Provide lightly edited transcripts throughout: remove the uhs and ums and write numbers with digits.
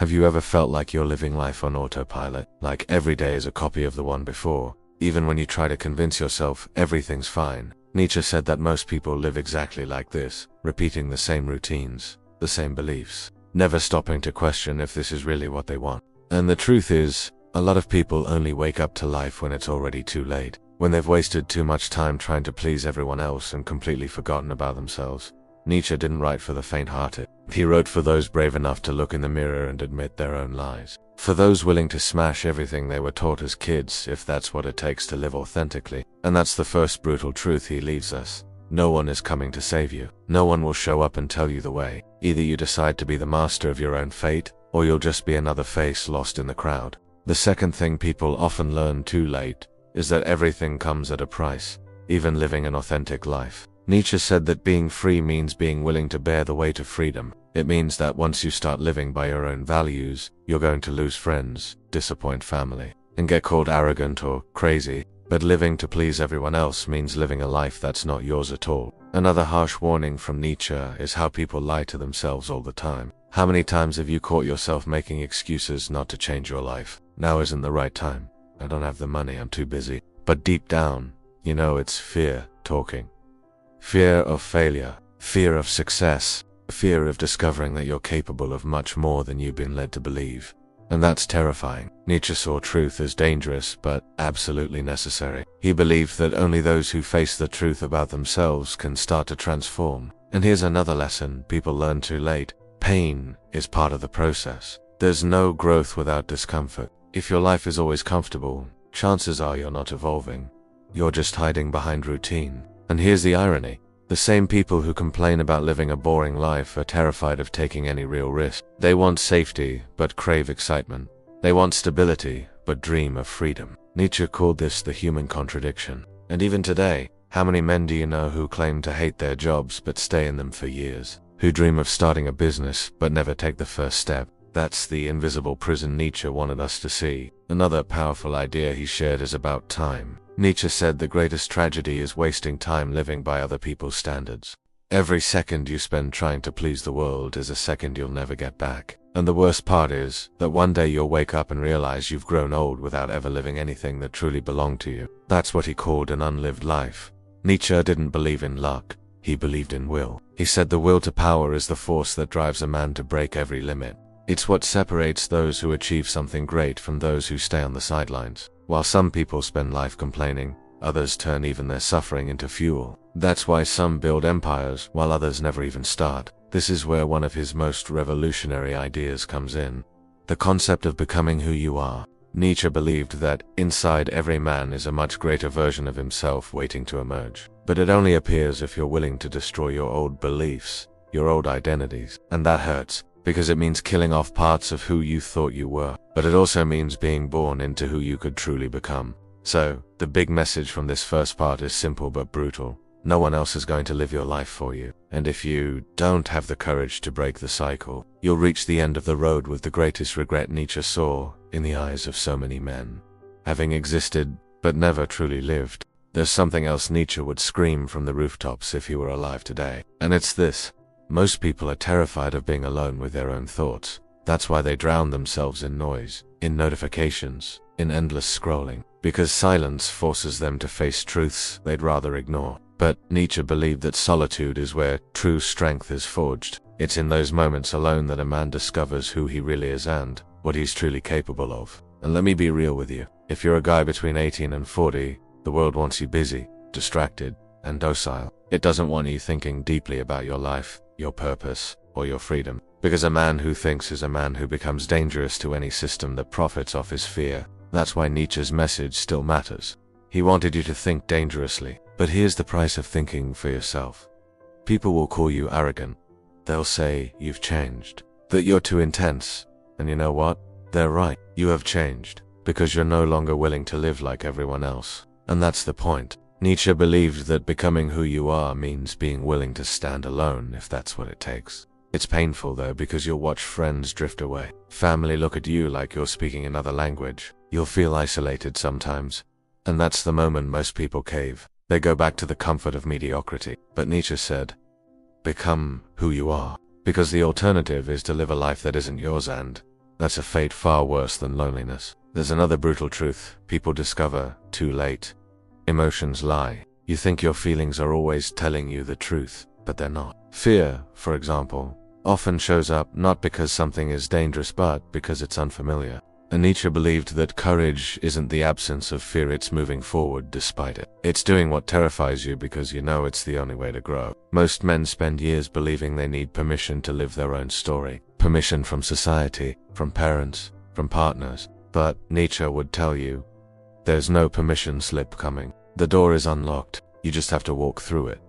Have you ever felt like you're living life on autopilot, like every day is a copy of the one before, even when you try to convince yourself everything's fine? Nietzsche said that most people live exactly like this, repeating the same routines, the same beliefs, never stopping to question if this is really what they want. And the truth is, a lot of people only wake up to life when it's already too late, when they've wasted too much time trying to please everyone else and completely forgotten about themselves. Nietzsche didn't write for the faint-hearted. He wrote for those brave enough to look in the mirror and admit their own lies. For those willing to smash everything they were taught as kids, if that's what it takes to live authentically. And that's the first brutal truth he leaves us. No one is coming to save you. No one will show up and tell you the way. Either you decide to be the master of your own fate, or you'll just be another face lost in the crowd. The second thing people often learn too late is that everything comes at a price, even living an authentic life. Nietzsche said that being free means being willing to bear the weight of freedom. It means that once you start living by your own values, you're going to lose friends, disappoint family, and get called arrogant or crazy. But living to please everyone else means living a life that's not yours at all. Another harsh warning from Nietzsche is how people lie to themselves all the time. How many times have you caught yourself making excuses not to change your life? Now isn't the right time. I don't have the money, I'm too busy. But deep down, you know it's fear talking. Fear of failure, fear of success, fear of discovering that you're capable of much more than you've been led to believe. And that's terrifying. Nietzsche saw truth as dangerous, but absolutely necessary. He believed that only those who face the truth about themselves can start to transform. And here's another lesson people learn too late. Pain is part of the process. There's no growth without discomfort. If your life is always comfortable, chances are you're not evolving. You're just hiding behind routine. And here's the irony. The same people who complain about living a boring life are terrified of taking any real risk. They want safety, but crave excitement. They want stability, but dream of freedom. Nietzsche called this the human contradiction. And even today, how many men do you know who claim to hate their jobs but stay in them for years? Who dream of starting a business but never take the first step? That's the invisible prison Nietzsche wanted us to see. Another powerful idea he shared is about time. Nietzsche said the greatest tragedy is wasting time living by other people's standards. Every second you spend trying to please the world is a second you'll never get back. And the worst part is that one day you'll wake up and realize you've grown old without ever living anything that truly belonged to you. That's what he called an unlived life. Nietzsche didn't believe in luck. He believed in will. He said the will to power is the force that drives a man to break every limit. It's what separates those who achieve something great from those who stay on the sidelines. While some people spend life complaining, others turn even their suffering into fuel. That's why some build empires while others never even start. This is where one of his most revolutionary ideas comes in. The concept of becoming who you are. Nietzsche believed that inside every man is a much greater version of himself waiting to emerge. But it only appears if you're willing to destroy your old beliefs, your old identities. And that hurts, because it means killing off parts of who you thought you were. But it also means being born into who you could truly become. So, the big message from this first part is simple but brutal. No one else is going to live your life for you. And if you don't have the courage to break the cycle, you'll reach the end of the road with the greatest regret Nietzsche saw in the eyes of so many men. Having existed, but never truly lived. There's something else Nietzsche would scream from the rooftops if he were alive today. And it's this. Most people are terrified of being alone with their own thoughts. That's why they drown themselves in noise, in notifications, in endless scrolling. Because silence forces them to face truths they'd rather ignore. But Nietzsche believed that solitude is where true strength is forged. It's in those moments alone that a man discovers who he really is and what he's truly capable of. And let me be real with you. If you're a guy between 18 and 40, the world wants you busy, distracted, and docile. It doesn't want you thinking deeply about your life, your purpose, or your freedom. Because a man who thinks is a man who becomes dangerous to any system that profits off his fear. That's why Nietzsche's message still matters. He wanted you to think dangerously. But here's the price of thinking for yourself. People will call you arrogant. They'll say you've changed, that you're too intense. And you know what? They're right. You have changed, because you're no longer willing to live like everyone else. And that's the point. Nietzsche believed that becoming who you are means being willing to stand alone if that's what it takes. It's painful though, because you'll watch friends drift away. Family look at you like you're speaking another language. You'll feel isolated sometimes. And that's the moment most people cave. They go back to the comfort of mediocrity. But Nietzsche said, become who you are. Because the alternative is to live a life that isn't yours, and That's a fate far worse than loneliness. There's another brutal truth people discover too late. Emotions lie. You think your feelings are always telling you the truth, but they're not. Fear, for example, often shows up not because something is dangerous but because it's unfamiliar. And Nietzsche believed that courage isn't the absence of fear, it's moving forward despite it. It's doing what terrifies you because you know it's the only way to grow. Most men spend years believing they need permission to live their own story. Permission from society, from parents, from partners. But Nietzsche would tell you, there's no permission slip coming. The door is unlocked. You just have to walk through it.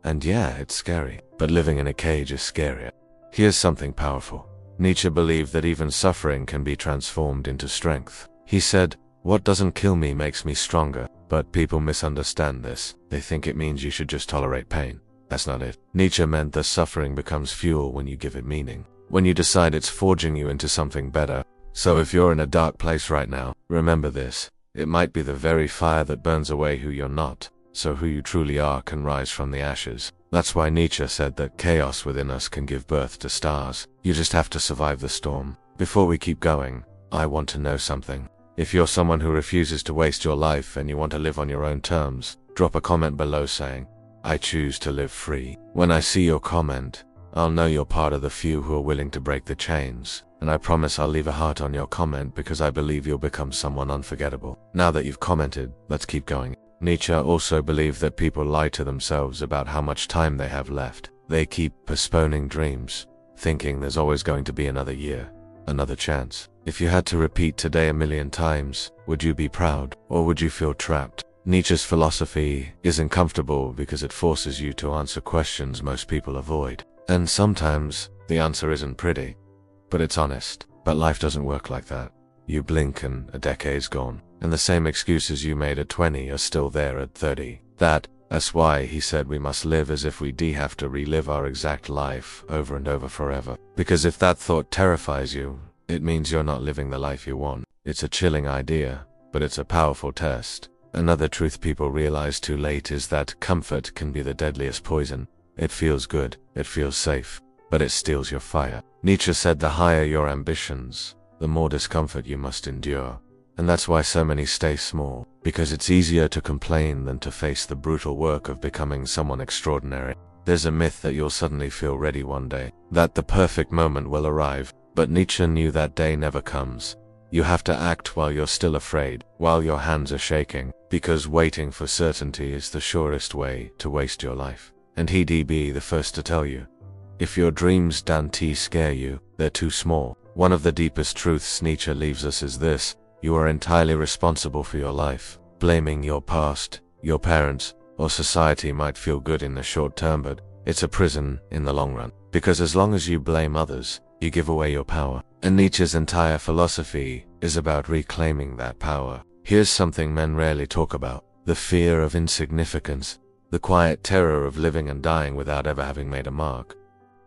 And yeah, it's scary, but living in a cage is scarier. Here's something powerful. Nietzsche believed that even suffering can be transformed into strength. He said, "What doesn't kill me makes me stronger." But people misunderstand this. They think it means you should just tolerate pain. That's not it. Nietzsche meant that suffering becomes fuel when you give it meaning. When you decide it's forging you into something better. So if you're in a dark place right now, remember this. It might be the very fire that burns away who you're not, so who you truly are can rise from the ashes. That's why Nietzsche said that chaos within us can give birth to stars. You just have to survive the storm. Before we keep going, I want to know something. If you're someone who refuses to waste your life and you want to live on your own terms, drop a comment below saying, "I choose to live free." When I see your comment, I'll know you're part of the few who are willing to break the chains. And I promise I'll leave a heart on your comment because I believe you'll become someone unforgettable. Now that you've commented, let's keep going. Nietzsche also believed that people lie to themselves about how much time they have left. They keep postponing dreams, thinking there's always going to be another year, another chance. If you had to repeat today 1,000,000 times, would you be proud, or would you feel trapped? Nietzsche's philosophy isn't comfortable because it forces you to answer questions most people avoid. And sometimes, the answer isn't pretty, but it's honest. But life doesn't work like that. You blink and a decade's gone. And the same excuses you made at 20 are still there at 30. That's why he said we must live as if we have to relive our exact life over and over forever. Because if that thought terrifies you, it means you're not living the life you want. It's a chilling idea, but it's a powerful test. Another truth people realize too late is that comfort can be the deadliest poison. It feels good, it feels safe, but it steals your fire. Nietzsche said the higher your ambitions, the more discomfort you must endure. And that's why so many stay small, because it's easier to complain than to face the brutal work of becoming someone extraordinary. There's a myth that you'll suddenly feel ready one day, that the perfect moment will arrive, but Nietzsche knew that day never comes. You have to act while you're still afraid, while your hands are shaking, because waiting for certainty is the surest way to waste your life. And he'd be the first to tell you, if your dreams don't scare you, they're too small. One of the deepest truths Nietzsche leaves us is this: you are entirely responsible for your life. Blaming your past, your parents, or society might feel good in the short term, but it's a prison in the long run. Because as long as you blame others, you give away your power. And Nietzsche's entire philosophy is about reclaiming that power. Here's something men rarely talk about: the fear of insignificance, the quiet terror of living and dying without ever having made a mark.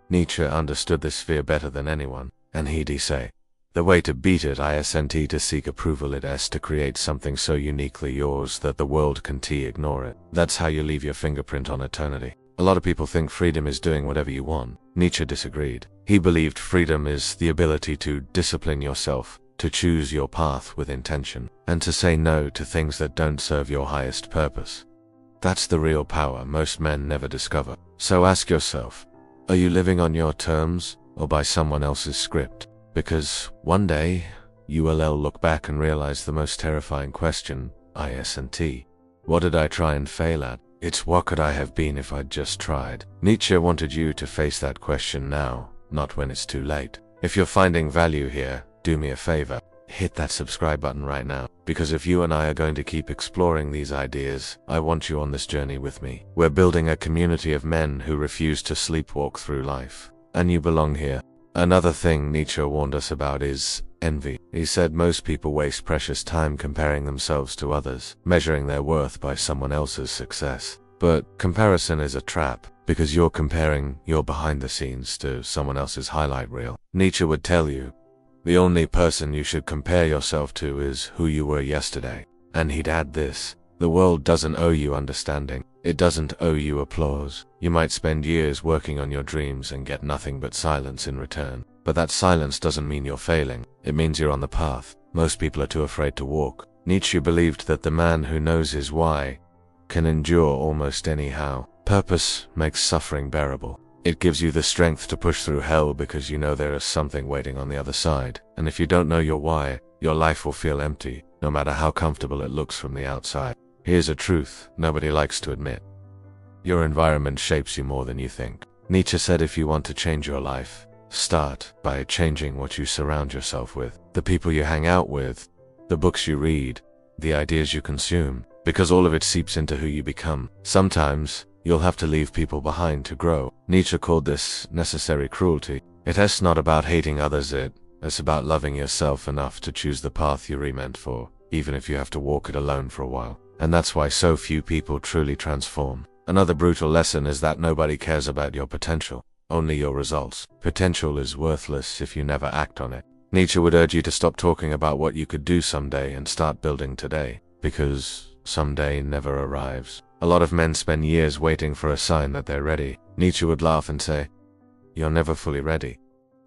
Nietzsche understood this fear better than anyone, and he'd say, the way to beat it isn't to seek approval, it is to create something so uniquely yours that the world can ignore it. That's how you leave your fingerprint on eternity. A lot of people think freedom is doing whatever you want. Nietzsche disagreed. He believed freedom is the ability to discipline yourself, to choose your path with intention, and to say no to things that don't serve your highest purpose. That's the real power most men never discover. So ask yourself, are you living on your terms or by someone else's script? Because one day, you will look back and realize the most terrifying question, isn't what did I try and fail at? It's what could I have been if I'd just tried? Nietzsche wanted you to face that question now, not when it's too late. If you're finding value here, do me a favor, hit that subscribe button right now. Because if you and I are going to keep exploring these ideas, I want you on this journey with me. We're building a community of men who refuse to sleepwalk through life. And you belong here. Another thing Nietzsche warned us about is envy. He said most people waste precious time comparing themselves to others, measuring their worth by someone else's success. But comparison is a trap, because you're comparing your behind the scenes to someone else's highlight reel. Nietzsche would tell you, the only person you should compare yourself to is who you were yesterday. And he'd add this: the world doesn't owe you understanding. It doesn't owe you applause. You might spend years working on your dreams and get nothing but silence in return. But that silence doesn't mean you're failing. It means you're on the path. Most people are too afraid to walk. Nietzsche believed that the man who knows his why can endure almost anyhow. Purpose makes suffering bearable. It gives you the strength to push through hell because you know there is something waiting on the other side. And if you don't know your why, your life will feel empty, no matter how comfortable it looks from the outside. Here's a truth nobody likes to admit. Your environment shapes you more than you think. Nietzsche said if you want to change your life, start by changing what you surround yourself with, the people you hang out with, the books you read, the ideas you consume, because all of it seeps into who you become. Sometimes, you'll have to leave people behind to grow. Nietzsche called this necessary cruelty. It's not about hating others, it's about loving yourself enough to choose the path you're meant for, even if you have to walk it alone for a while. And that's why so few people truly transform. Another brutal lesson is that nobody cares about your potential, only your results. Potential is worthless if you never act on it. Nietzsche would urge you to stop talking about what you could do someday and start building today, because someday never arrives. A lot of men spend years waiting for a sign that they're ready. Nietzsche would laugh and say, "You're never fully ready.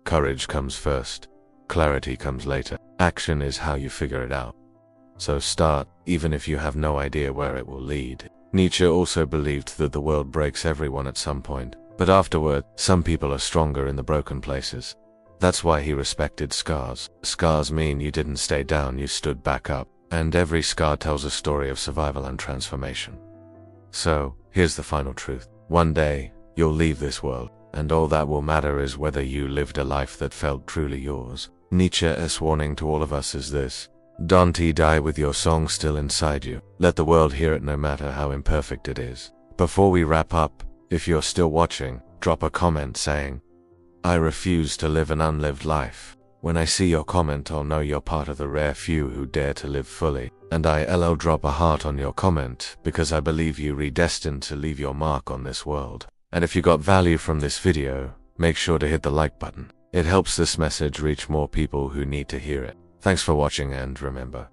Courage comes first. Clarity comes later. Action is how you figure it out. So start, even if you have no idea where it will lead." Nietzsche also believed that the world breaks everyone at some point, but afterward, some people are stronger in the broken places. That's why he respected scars. Scars mean you didn't stay down, you stood back up, and every scar tells a story of survival and transformation. So, here's the final truth. One day, you'll leave this world, and all that will matter is whether you lived a life that felt truly yours. Nietzsche's warning to all of us is this: don't die with your song still inside you. Let the world hear it no matter how imperfect it is. Before we wrap up, if you're still watching, drop a comment saying, "I refuse to live an unlived life." When I see your comment, I'll know you're part of the rare few who dare to live fully. And I'll drop a heart on your comment, because I believe you're predestined to leave your mark on this world. And if you got value from this video, make sure to hit the like button. It helps this message reach more people who need to hear it. Thanks for watching, and remember,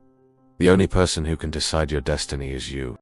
the only person who can decide your destiny is you.